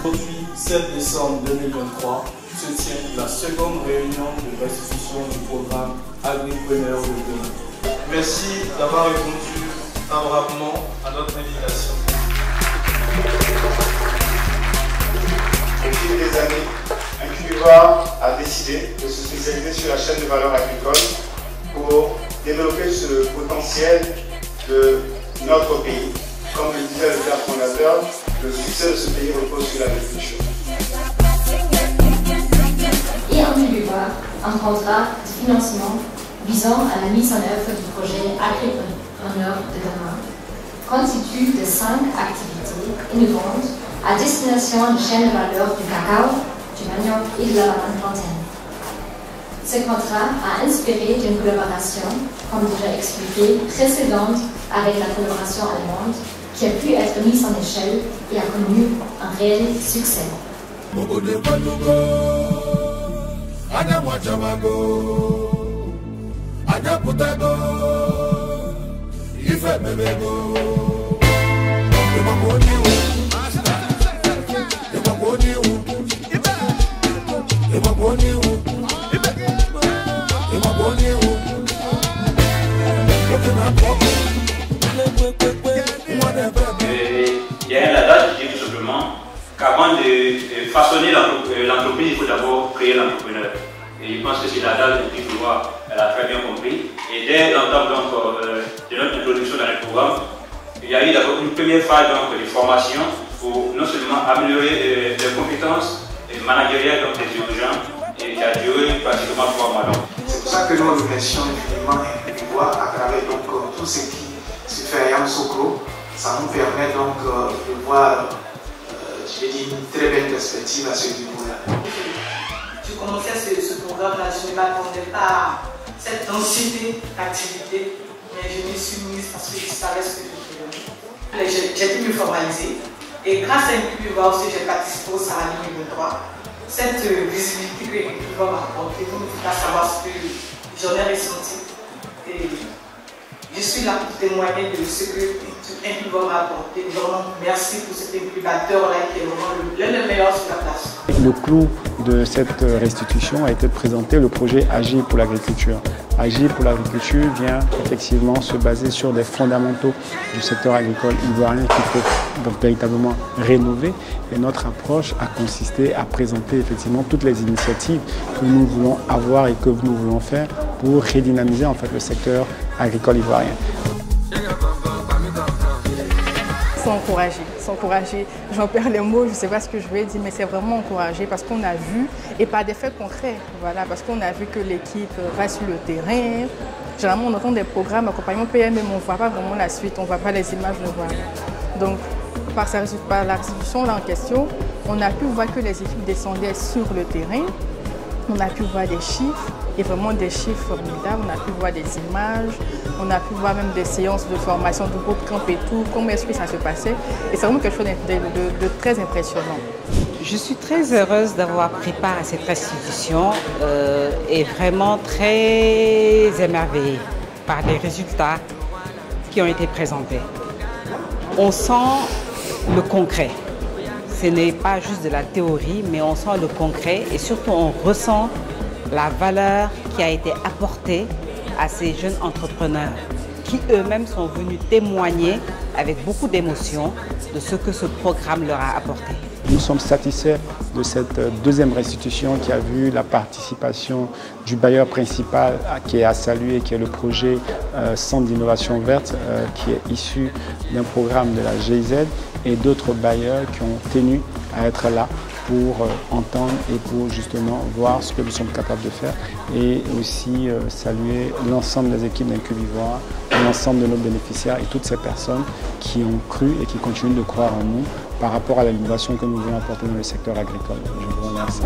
Aujourd'hui, 7 décembre 2023, se tient la seconde réunion de restitution du programme Agripreneur de demain. Merci d'avoir répondu favorablement à notre invitation. Au fil des années, Incubiva a décidé de se spécialiser sur la chaîne de valeur agricole pour développer ce potentiel de notre pays. Comme le disait le père fondateur, le succès de ce pays repose sur l'agriculture. Et Incubiva, un contrat de financement visant à la mise en œuvre du projet Agripreneur de demain, constitue de 5 activités innovantes à destination de chaînes de valeur du cacao, du manioc et de la banane plantaine. Ce contrat a inspiré d'une collaboration, comme déjà expliqué, précédente avec la collaboration allemande, qui a pu être mise en échelle et a connu un réel succès. Derrière l'adage, je dis tout simplement qu'avant de façonner l'entreprise, il faut d'abord créer l'entrepreneur. Et je pense que c'est l'adage depuis que elle a très bien compris. Et dès l'entame de notre introduction dans le programme, il y a eu d'abord une première phase de formation pour non seulement améliorer les compétences managériales des dirigeants, et qui a duré pratiquement 3 mois. C'est pour ça que nous remercions infiniment Incubiva à travers tout ce qui se fait à Yamoussoukro. Ça nous permet donc de voir, je vais dire, une très belle perspective à ce niveau-là. Je commençais ce programme-là, je ne m'attendais pas à cette densité d'activité, mais je me suis mise parce que je savais ce que je voulais. J'ai pu me formaliser et grâce à Incubiva aussi, j'ai participé au Sarani 2023. Cette visibilité que Incubiva m'a apportée, vous ne pouvez pas savoir ce que j'en ai ressenti. Et je suis là pour témoigner de ce que Incubiva m'a apporté. Vraiment, merci pour cet incubateur-là qui est vraiment l'un des meilleurs sur la place. Le clou de cette restitution a été de présenter le projet Agir pour l'agriculture. Agir pour l'agriculture vient effectivement se baser sur des fondamentaux du secteur agricole ivoirien qu'il faut donc véritablement rénover. Et notre approche a consisté à présenter effectivement toutes les initiatives que nous voulons avoir et que nous voulons faire pour redynamiser en fait le secteur agricole ivoirien. S'encourager. J'en perds les mots, je ne sais pas ce que je vais dire, mais c'est vraiment encourager parce qu'on a vu, et par des faits concrets, voilà, parce qu'on a vu que l'équipe va sur le terrain. Généralement, on entend des programmes accompagnement PME, mais on ne voit pas vraiment la suite, on ne voit pas les images, on voit. Donc, par la restitution là en question, on a pu voir que les équipes descendaient sur le terrain, on a pu voir des chiffres, et vraiment des chiffres formidables, on a pu voir des images, on a pu voir même des séances de formation de bootcamp et tout, comment est-ce que ça se passait. Et c'est vraiment quelque chose de très impressionnant. Je suis très heureuse d'avoir pris part à cette restitution et vraiment très émerveillée par les résultats qui ont été présentés. On sent le concret. Ce n'est pas juste de la théorie, mais on sent le concret et surtout on ressent la valeur qui a été apportée à ces jeunes entrepreneurs qui eux-mêmes sont venus témoigner avec beaucoup d'émotion de ce que ce programme leur a apporté. Nous sommes satisfaits de cette deuxième restitution qui a vu la participation du bailleur principal qui est à saluer, qui est le projet Centre d'innovation verte qui est issu d'un programme de la GIZ et d'autres bailleurs qui ont tenu à être là pour entendre et pour justement voir ce que nous sommes capables de faire et aussi saluer l'ensemble des équipes d'Incubiva, l'ensemble de nos bénéficiaires et toutes ces personnes qui ont cru et qui continuent de croire en nous par rapport à l'innovation que nous voulons apporter dans le secteur agricole. Je vous remercie.